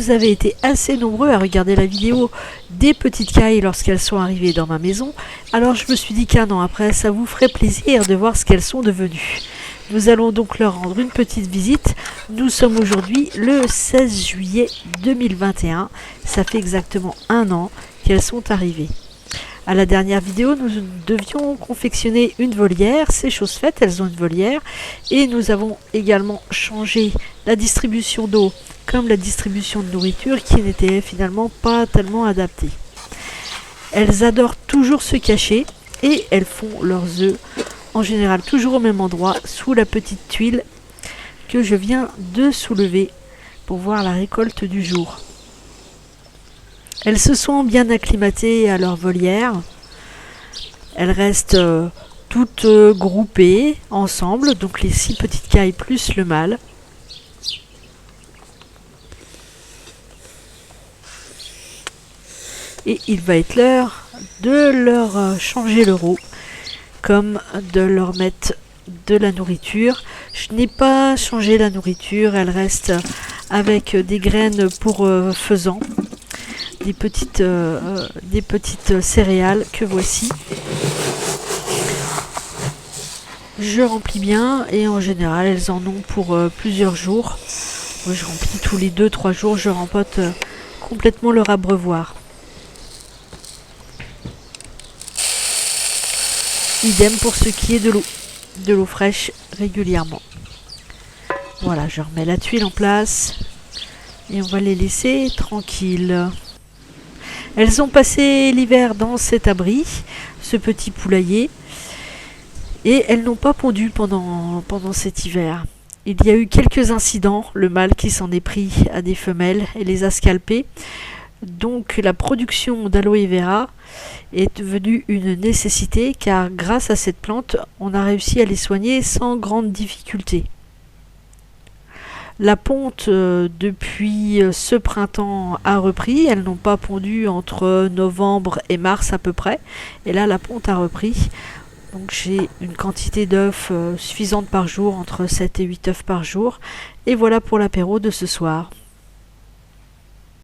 vous avez été assez nombreux à regarder la vidéo des petites cailles lorsqu'elles sont arrivées dans ma maison, alors je me suis dit qu'1 an après, ça vous ferait plaisir de voir ce qu'elles sont devenues. Nous allons donc leur rendre une petite visite. Nous sommes aujourd'hui le 16 juillet 2021. Ça fait exactement 1 an qu'elles sont arrivées. À la dernière vidéo, nous devions confectionner une volière. C'est chose faite, elles ont une volière. Et nous avons également changé la distribution d'eau comme la distribution de nourriture qui n'était finalement pas tellement adaptée. Elles adorent toujours se cacher et elles font leurs œufs en général toujours au même endroit, sous la petite tuile que je viens de soulever pour voir la récolte du jour. Elles se sont bien acclimatées à leur volière. Elles restent toutes groupées ensemble, donc les 6 petites cailles plus le mâle. Et il va être l'heure de leur changer le rot, comme de leur mettre de la nourriture. Je n'ai pas changé la nourriture, elle reste avec des graines pour faisans, des petites céréales que voici. Je remplis bien et en général elles en ont pour plusieurs jours. Moi je remplis tous les 2-3 jours, je rempote complètement leur abreuvoir. Idem pour ce qui est de l'eau fraîche régulièrement. Voilà, je remets la tuile en place et on va les laisser tranquilles. Elles ont passé l'hiver dans cet abri, ce petit poulailler, et elles n'ont pas pondu pendant cet hiver. Il y a eu quelques incidents, le mâle qui s'en est pris à des femelles et les a scalpées. Donc la production d'aloe vera est devenue une nécessité car grâce à cette plante, on a réussi à les soigner sans grande difficulté. La ponte depuis ce printemps a repris, elles n'ont pas pondu entre novembre et mars à peu près, et là la ponte a repris. Donc j'ai une quantité d'œufs suffisante par jour, entre 7 et 8 œufs par jour, et voilà pour l'apéro de ce soir.